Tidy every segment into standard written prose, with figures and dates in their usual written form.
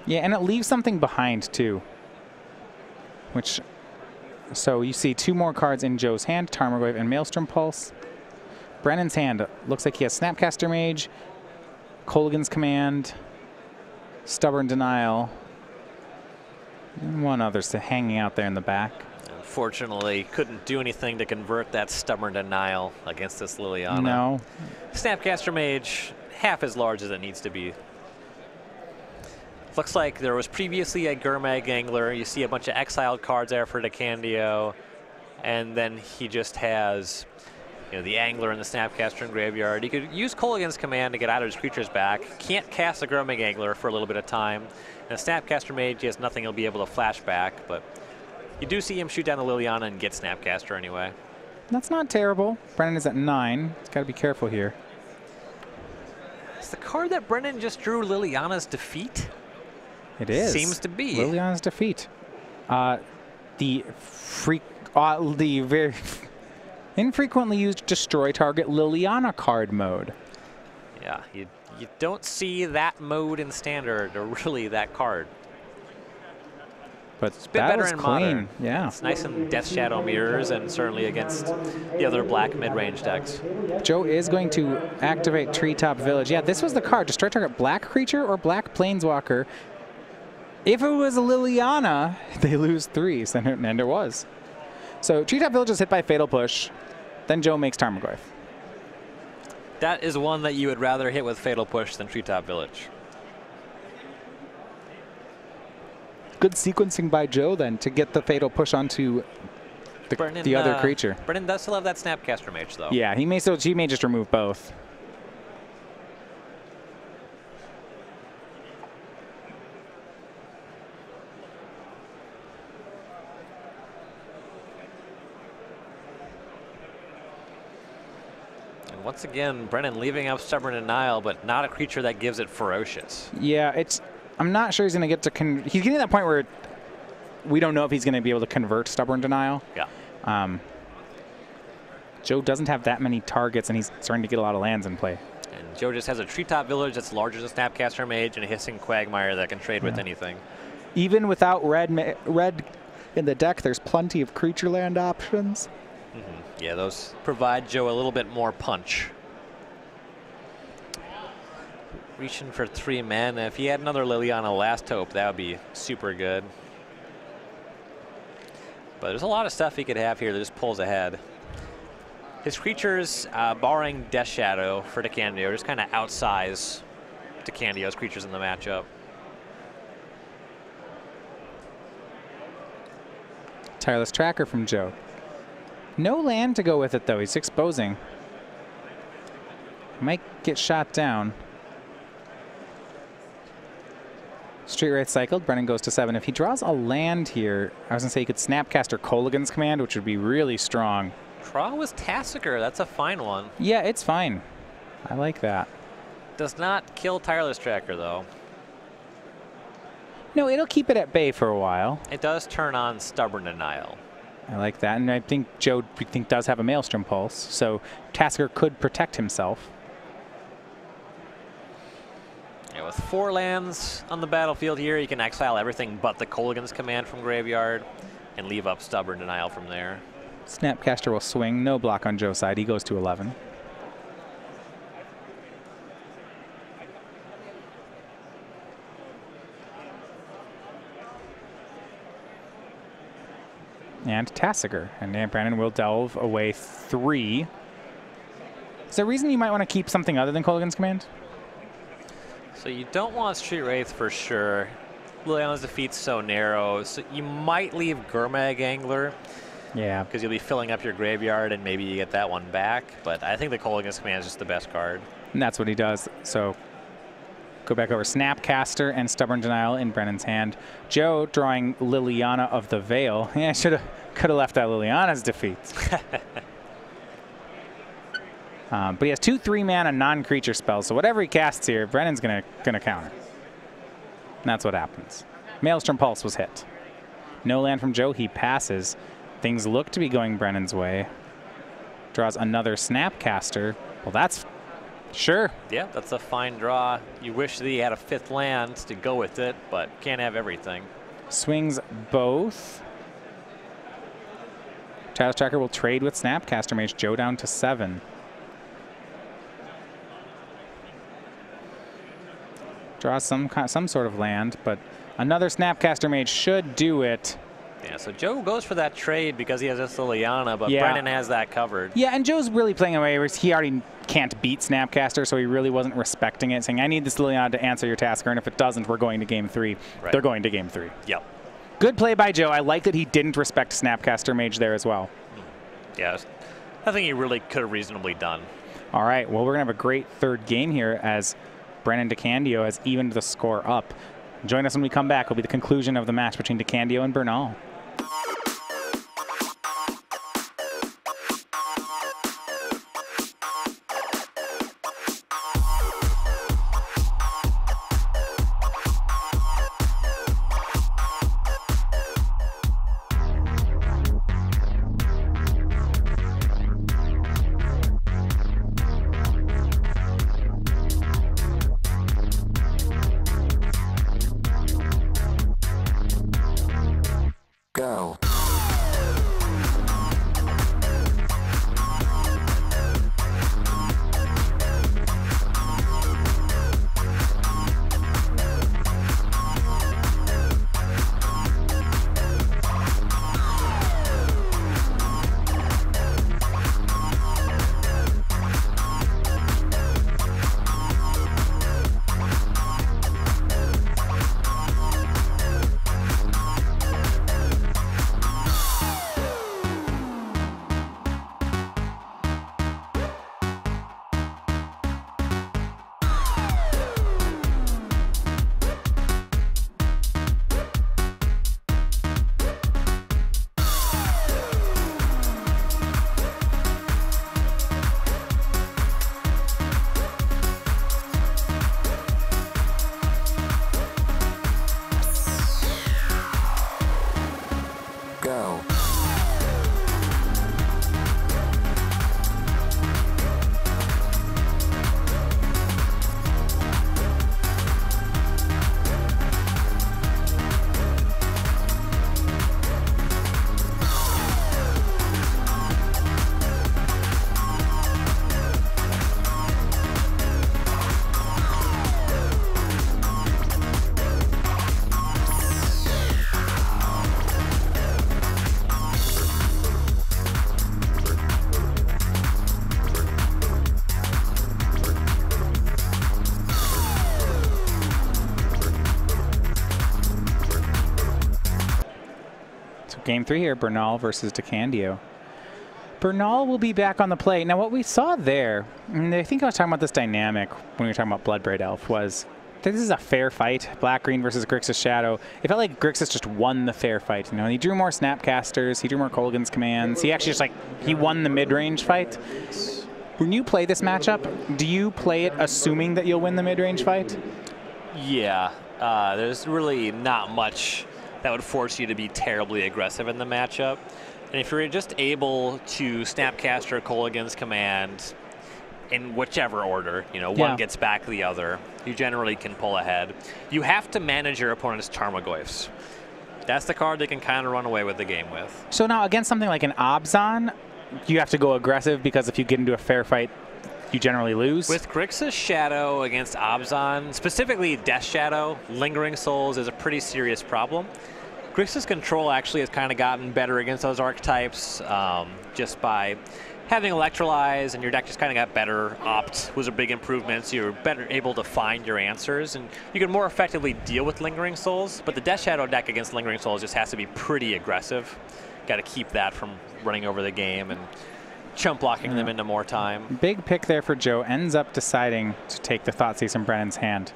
Yeah, and it leaves something behind, too. Which, so you see 2 more cards in Joe's hand, Tarmogoyf and Maelstrom Pulse. Brennan's hand looks like he has Snapcaster Mage, Kolaghan's Command, Stubborn Denial, and one other hanging out there in the back. Unfortunately, couldn't do anything to convert that Stubborn Denial against this Liliana. No. Snapcaster Mage, half as large as it needs to be. Looks like there was previously a Gurmag Angler. You see a bunch of exiled cards there for DeCandio. And then he just has, you know, the Angler and the Snapcaster in graveyard. He could use Kolaghan's Command to get either his creatures back. Can't cast the Gurmag Angler for a little bit of time. And the Snapcaster Mage, he has nothing he'll be able to flash back. But you do see him shoot down the Liliana and get Snapcaster anyway. That's not terrible. Brennan is at 9. He's got to be careful here. Is the card that Brennan just drew Liliana's Defeat? It is. Seems to be. Liliana's Defeat. The very infrequently used destroy target Liliana card mode. Yeah, you don't see that mode in Standard, or really that card. But it's a bit better in clean. Modern. Yeah. It's nice in Death Shadow Mirrors and certainly against the other black mid-range decks. Joe is going to activate Treetop Village. Yeah, this was the card. Destroy target black creature or black planeswalker. If it was a Liliana, they lose 3, and it was. So Treetop Village is hit by Fatal Push. Then Joe makes Tarmogoyf. That is one that you would rather hit with Fatal Push than Treetop Village. Good sequencing by Joe then to get the Fatal Push onto the other creature. Brennan does still have that Snapcaster Mage, though. Yeah, he may just remove both. Once again, Brennan leaving up Stubborn Denial, but not a creature that gives it Ferocious. Yeah, I'm not sure he's going to get to... He's getting to that point where we don't know if he's going to be able to convert Stubborn Denial. Yeah. Joe doesn't have that many targets, and he's starting to get a lot of lands in play. And Joe just has a Treetop Village that's larger than a Snapcaster Mage and a Hissing Quagmire that can trade with anything. Even without red in the deck, there's plenty of creature land options. Yeah, those provide Joe a little bit more punch. Reaching for 3 mana. If he had another Liliana Last Hope, that would be super good. But there's a lot of stuff he could have here that just pulls ahead. His creatures, barring Death Shadow for DeCandio, just kind of outsize DeCandio's creatures in the matchup. Tireless Tracker from Joe. No land to go with it, though. He's exposing. Might get shot down. Street Wraith cycled. Brennan goes to 7. If he draws a land here, I was going to say he could Snapcaster Kolaghan's Command, which would be really strong. Draw with Tassiger. That's a fine one. Yeah, it's fine. I like that. Does not kill Tireless Tracker, though. No, it'll keep it at bay for a while. It does turn on Stubborn Denial. I like that, and I think Joe does have a Maelstrom Pulse, so Tasker could protect himself. Yeah, with 4 lands on the battlefield here, you can exile everything but the Kolaghan's Command from graveyard and leave up Stubborn Denial from there. Snapcaster will swing, no block on Joe's side. He goes to 11. And Tassiger. And Dan Brennan will delve away 3. Is there a reason you might want to keep something other than Kolaghan's Command? So you don't want Street Wraith for sure. Liliana's Defeat's so narrow, so you might leave Gurmag Angler. Yeah. Because you'll be filling up your graveyard and maybe you get that one back. But I think the Kolaghan's Command is just the best card. And that's what he does. So go back over Snapcaster and Stubborn Denial in Brennan's hand. Joe drawing Liliana of the Veil. Yeah, could have left out Liliana's Defeat. But he has 2 3-mana non-creature spells, so whatever he casts here, Brennan's gonna counter. And that's what happens. Maelstrom Pulse was hit. No land from Joe, he passes. Things look to be going Brennan's way. Draws another Snapcaster. Well, that's Sure. Yeah, that's a fine draw. You wish that he had a 5th land to go with it, but can't have everything. Swings both. Chalice Tracker will trade with Snapcaster Mage. Joe down to 7. Draws some sort of land, but another Snapcaster Mage should do it. Yeah, so Joe goes for that trade because he has this Liliana, but Brennan has that covered. Yeah, and Joe's really playing away where he already can't beat Snapcaster, so he really wasn't respecting it, saying, I need this Liliana to answer your tasker, and if it doesn't, we're going to game 3. Right. They're going to game 3. Yep. Good play by Joe. I like that he didn't respect Snapcaster Mage there as well. Yeah, nothing he really could have reasonably done. All right, well, we're going to have a great 3rd game here as Brennan DeCandio has evened the score up. Join us when we come back. It'll be the conclusion of the match between DeCandio and Bernal. Go. Go. Game 3 here, Bernal versus DeCandio. Bernal will be back on the plate. Now, what we saw there, and I think I was talking about this dynamic when we were talking about Bloodbraid Elf, was this is a fair fight. Black-green versus Grixis Shadow. It felt like Grixis just won the fair fight. You know, he drew more Snapcasters, he drew more Kolaghan's commands. He actually just he won the mid-range fight. When you play this matchup, do you play it assuming that you'll win the mid-range fight? Yeah, there's really not much that would force you to be terribly aggressive in the matchup. And if you're just able to Snapcaster Kolaghan's command in whichever order, you know, one gets back the other, you generally can pull ahead. You have to manage your opponent's Tarmogoyfs. That's the card they can kind of run away with the game with. So now against something like an Abzan, you have to go aggressive because if you get into a fair fight, you generally lose. With Grixis Shadow against Abzan, specifically Death Shadow, Lingering Souls is a pretty serious problem. Grixis Control actually has kind of gotten better against those archetypes just by having Electrolyze, and your deck just kind of got better. Opt was a big improvement, so you're better able to find your answers, and you can more effectively deal with Lingering Souls. But the Death Shadow deck against Lingering Souls just has to be pretty aggressive. Got to keep that from running over the game and chump blocking them into more time. Big pick there for Joe. Ends up deciding to take the Thoughtseize from Brennan's hand.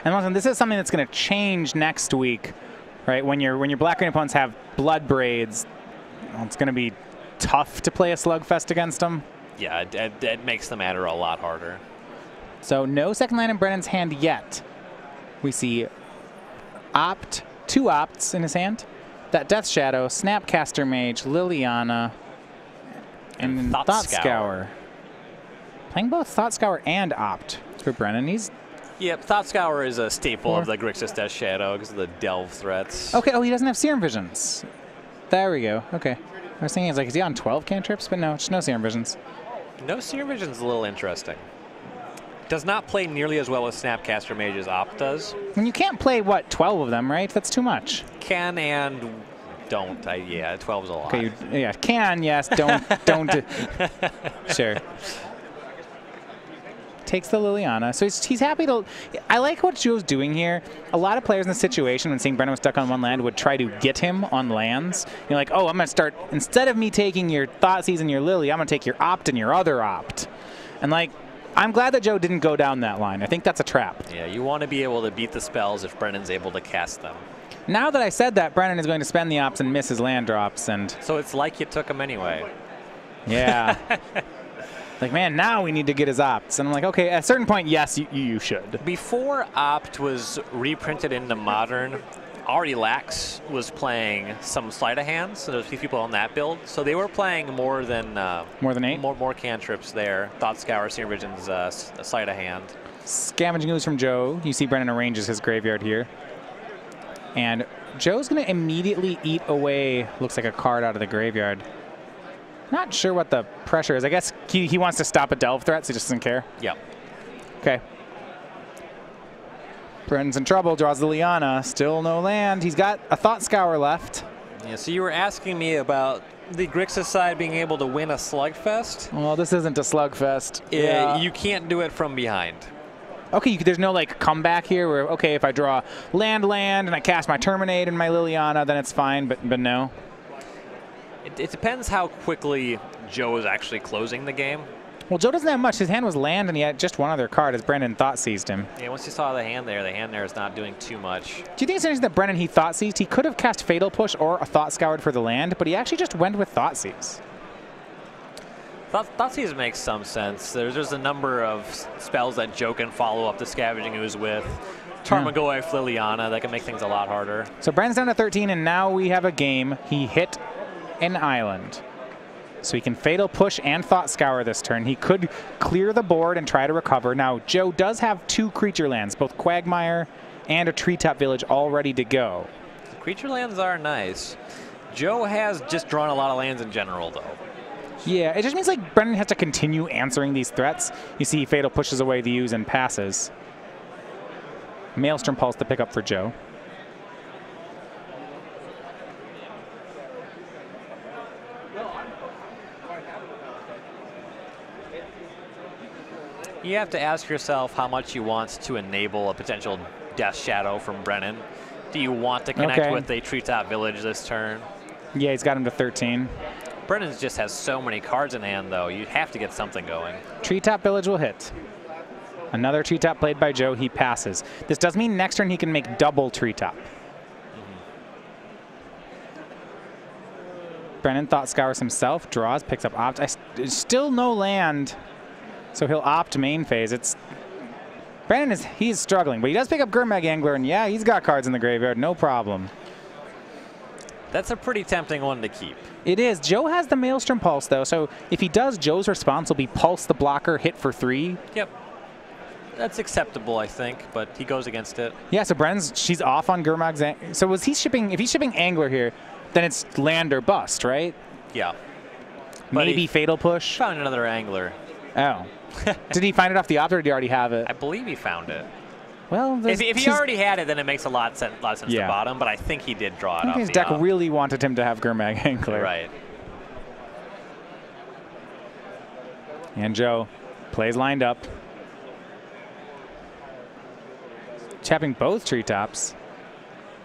And this is something that's going to change next week, right? When your black-green opponents have Blood Braids, well, it's going to be tough to play a Slugfest against them. Yeah, it makes the matter a lot harder. So no second land in Brennan's hand yet. We see Opt, 2 Opts in his hand. That Death Shadow, Snapcaster Mage, Liliana, and Thought Scour. Playing both Thought Scour and Opt for Brennan. He's Yep, Thought Scour is a staple of the Grixis Death Shadow because of the delve threats. okay. Oh, he doesn't have Serum Visions. There we go. Okay. I was thinking, is he on 12 cantrips? But no, just no Serum Visions. No Serum Vision's a little interesting. Does not play nearly as well with Snapcaster Mage as Opt does. And you can't play, what, 12 of them, right? That's too much. Can and don't. Yeah, 12 is a lot. Okay, yeah, can, yes, don't. Sure. Takes the Liliana. So he's happy to... I like what Joe's doing here. A lot of players in this situation, when seeing Brennan was stuck on one land, would try to get him on lands. You're like, oh, I'm going to start... Instead of me taking your Thoughtseize and your Lily, I'm going to take your Opt and your other Opt. And, like, I'm glad that Joe didn't go down that line. I think that's a trap. Yeah, you want to be able to beat the spells if Brennan's able to cast them. Now that I said that, Brennan is going to spend the Opts and miss his land drops. And so it's like you took them anyway. Yeah. Like, man, now we need to get his Opts. And I'm like, okay, at a certain point, yes, you should. Before Opt was reprinted into Modern, already Lax was playing some sleight of hands. So there's a few people on that build. So they were playing more than 8? More cantrips there. Thought Scour, Serum Vision's sleight of hand. Scavenging Ooze from Joe. You see Brennan arranges his graveyard here. And Joe's going to immediately eat away, looks like a card out of the graveyard. Not sure what the pressure is. I guess he wants to stop a delve threat, so he just doesn't care. Yep. Okay. Brennan's in trouble, draws the Liana. Still no land. He's got a Thought Scour left. Yeah, so you were asking me about the Grixis side being able to win a slugfest. Well, this isn't a slugfest. Yeah. You can't do it from behind. Okay, there's no like comeback here where, okay, if I draw land, and I cast my Terminate and my Liliana, then it's fine, but no. It depends how quickly Joe is actually closing the game. Well, Joe doesn't have much. His hand was land, and he had just one other card as Brennan Thoughtseized him. Yeah, once you saw the hand there is not doing too much. Do you think it's interesting that Brennan, he Thoughtseized? He could have cast Fatal Push or a Thought Scoured for the land, but he actually just went with Thoughtseize. Thoughtseize makes some sense. There's a number of spells that Joe can follow up the Scavenging Ooze with. Tarmogoyf, Liliana, that can make things a lot harder. So Brennan's down to 13, and now we have a game. He hit an island. So he can Fatal Push and Thought Scour this turn. He could clear the board and try to recover. Now, Joe does have 2 creature lands, both Quagmire and a Treetop Village all ready to go. The creature lands are nice. Joe has just drawn a lot of lands in general, though. Yeah, it just means like Brennan has to continue answering these threats. You see Fatal pushes away the Ooze and passes. Maelstrom Pulse to pick up for Joe. You have to ask yourself how much you want to enable a potential Death Shadow from Brennan. Do you want to connect with a Treetop Village this turn? Yeah, he's got him to 13. Brennan just has so many cards in hand, though. You have to get something going. Treetop Village will hit. Another Treetop played by Joe. He passes. This does mean next turn he can make double Treetop. Brennan Thought Scours himself, draws, picks up Opt. Still no land, so he'll Opt main phase. Brennan he's struggling, but he does pick up Gurmag Angler, and yeah, he's got cards in the graveyard, no problem. That's a pretty tempting one to keep. It is. Joe has the Maelstrom Pulse, though, so if he does, Joe's response will be Pulse the blocker, hit for 3. Yep. That's acceptable, I think, but he goes against it. Yeah, so she's off on Gurmag's. So if he's shipping Angler here, then it's land or bust, right? Yeah. Maybe Fatal Push? Found another Angler. Oh. Did he find it off the Opt, or did he already have it? I believe he found it. Well, if he already had it, then it makes a lot of sense to bottom, but I think he did draw it off his deck really wanted him to have Gurmag Angler. Right. And Joe plays lined up. Chapping both Treetops.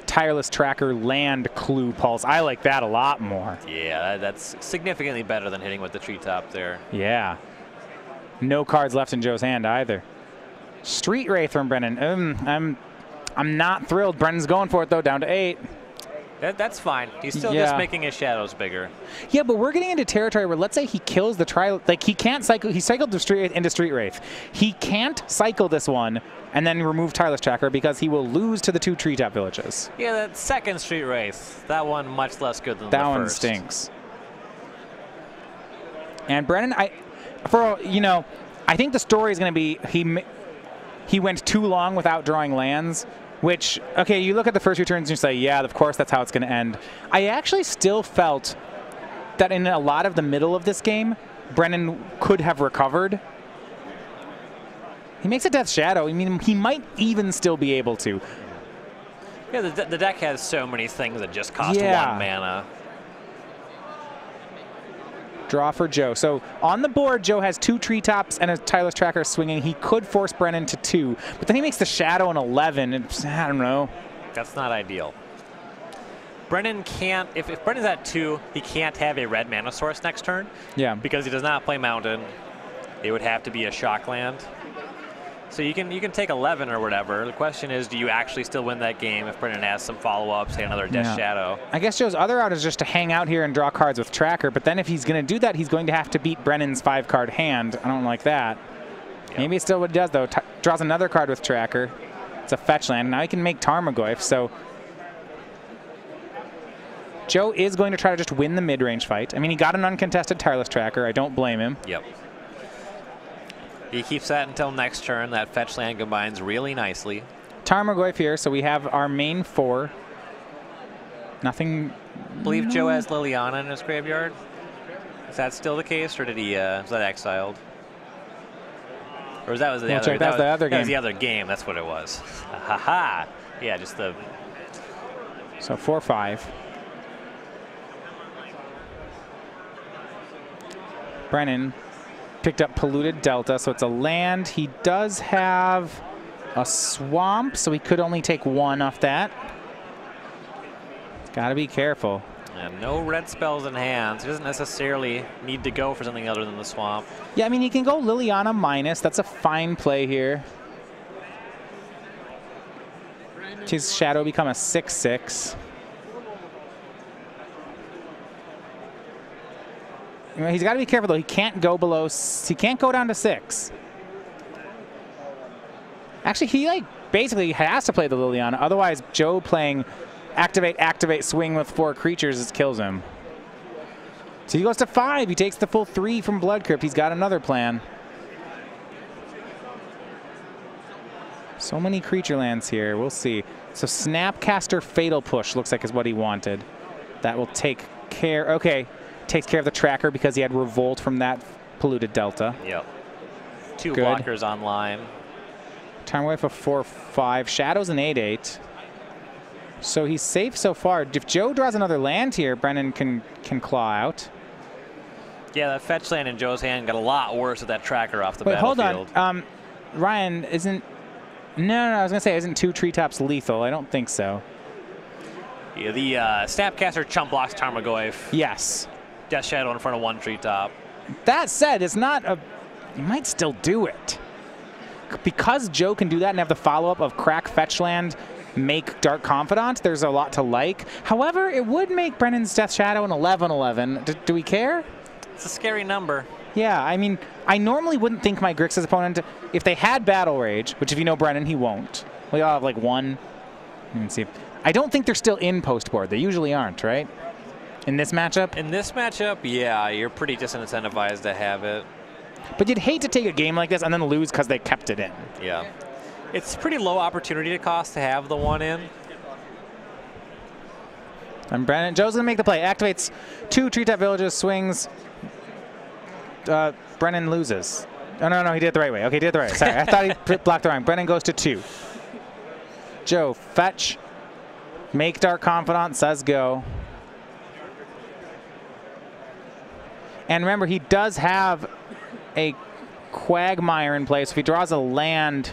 Tireless Tracker, Land, Clue, Pulse. I like that a lot more. Yeah, that's significantly better than hitting with the Treetop there. Yeah. No cards left in Joe's hand either. Street Wraith from Brennan. I'm not thrilled. Brennan's going for it, though, down to 8. That's fine. He's still just making his shadows bigger. Yeah, but we're getting into territory where, let's say he kills the like he can't cycle. He cycled the Street Wraith into Street Wraith. He can't cycle this one and then remove Tireless Tracker because he will lose to the 2 Treetop Villages. Yeah, that second Street Wraith, that one much less good than the first. That one stinks. And Brennan, I think the story is going to be he went too long without drawing lands, which, okay, you look at the first few turns and you say, yeah, of course that's how it's going to end. I actually still felt that in a lot of the middle of this game, Brennan could have recovered. He makes a Death Shadow. I mean, he might even still be able to. Yeah, the deck has so many things that just cost 1 mana. Draw for Joe. So on the board, Joe has 2 Treetops and a Tireless Tracker swinging. He could force Brennan to 2, but then he makes the Shadow an 11. And I don't know. That's not ideal. Brennan can't, if Brennan's at 2, he can't have a red mana source next turn. Yeah. Because he does not play Mountain. It would have to be a shock land. So you can take 11 or whatever. The question is, do you actually still win that game if Brennan has some follow-up, say another Death Shadow? I guess Joe's other out is just to hang out here and draw cards with Tracker, but then if he's going to do that, he's going to have to beat Brennan's 5-card hand. I don't like that. Yep. Maybe it's still what he does, though. Draws another card with Tracker. It's a fetch land. Now he can make Tarmogoyf, so Joe is going to try to just win the mid-range fight. I mean, he got an uncontested Tireless Tracker. I don't blame him. Yep. He keeps that until next turn. That fetch land combines really nicely. Tarmogoyf here, so we have our main 4. Nothing. I believe Joe has Liliana in his graveyard. Is that still the case, or did he? Was that exiled? Or was that the other? That was the other game. That was the other game. That's what it was. Ha ha. Yeah, just the. So 4/5. Brennan picked up Polluted Delta, so it's a land. He does have a swamp, so he could only take 1 off that. Got to be careful. And no red spells in hand. He doesn't necessarily need to go for something other than the swamp. Yeah, I mean, he can go Liliana minus. That's a fine play here. His Shadow become a 6/6. He's got to be careful, though. He can't go below. He can't go down to 6. Actually, he basically has to play the Liliana. Otherwise, Joe playing activate, swing with 4 creatures kills him. So he goes to 5. He takes the full 3 from Blood Crypt. He's got another plan. So many creature lands here. We'll see. So Snapcaster Fatal Push looks like is what he wanted. That will take care. Okay. Takes care of the Tracker because he had Revolt from that Polluted Delta. Yep. 2 Good. blockers online. Tarmogoyf a 4/5. Shadow's an 8/8. So he's safe so far. If Joe draws another land here, Brennan can claw out. Yeah, that fetch land in Joe's hand got a lot worse with that Tracker off the battlefield. battlefield. Hold on. Ryan, isn't... No, I was going to say, isn't 2 Treetops lethal? I don't think so. Yeah, the Snapcaster chump blocks Tarmogoyf. Yes. Death Shadow in front of 1 Treetop. That said, it's not a... You might still do it. Because Joe can do that and have the follow-up of crack fetch land, make Dark Confidant, there's a lot to like. However, it would make Brennan's Death Shadow an 11/11. Do we care? It's a scary number. Yeah, I mean, I normally wouldn't think my Grixis opponent, if they had Battle Rage, which if you know Brennan, he won't. We all have like 1. Let me see. I don't think they're still in post board. They usually aren't, right? In this matchup? In this matchup, yeah, you're pretty disincentivized to have it. But you'd hate to take a game like this and then lose because they kept it in. Yeah. It's pretty low opportunity cost to have the 1 in. And Brennan, Joe's going to make the play. Activates 2 Treetop Villages, swings. Brennan loses. Oh, no, he did it the right way. Okay, he did it the right way. Sorry, I thought he blocked the wrong. Brennan goes to 2. Joe, fetch. Make Dark Confidant, says go. And remember, he does have a Quagmire in place. If he draws a land,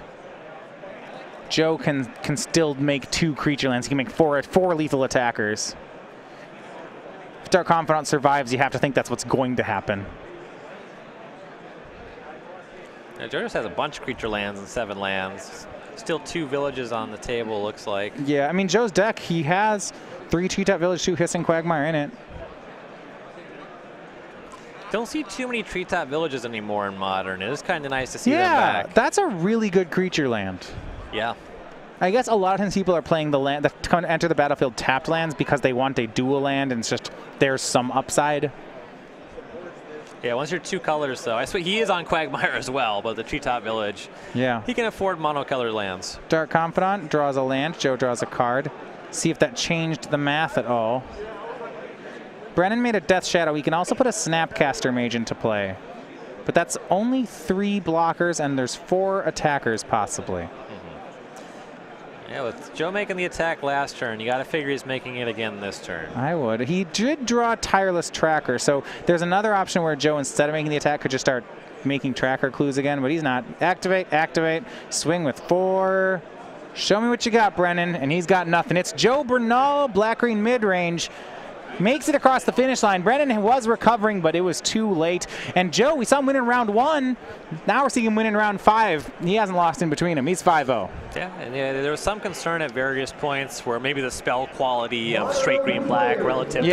Joe can still make 2 creature lands. He can make 4 lethal attackers. If Dark Confidant survives, you have to think that's what's going to happen. Now, Joe just has a bunch of creature lands and 7 lands. Still 2 villages on the table, looks like. Yeah, I mean, Joe's deck, he has 3 Treetop Village, 2 Hissing Quagmire in it. Don't see too many Treetop Villages anymore in Modern. It is kind of nice to see them back. Yeah, that's a really good creature land. Yeah. I guess a lot of times people are playing the land that come enter the battlefield tapped lands because they want a dual land and it's just there's some upside. Yeah, once you're 2 colors, though. I swear he is on Quagmire as well, but the Treetop Village. Yeah. He can afford monocolored lands. Dark Confidant draws a land. Joe draws a card. See if that changed the math at all. Brennan made a Death Shadow. He can also put a Snapcaster Mage into play. But that's only 3 blockers, and there's 4 attackers possibly. Yeah, with Joe making the attack last turn, you got to figure he's making it again this turn. I would. He did draw Tireless Tracker, so there's another option where Joe, instead of making the attack, could just start making tracker clues again, but he's not. Activate, activate, swing with 4. Show me what you got, Brennan, and he's got nothing. It's Joe Bernal, black-green mid-range. Makes it across the finish line. Brennan was recovering, but it was too late. And Joe, we saw him win in round 1. Now we're seeing him win in round 5. He hasn't lost in between him. He's 5-0. Yeah, and there was some concern at various points where maybe the spell quality of straight green-black relative to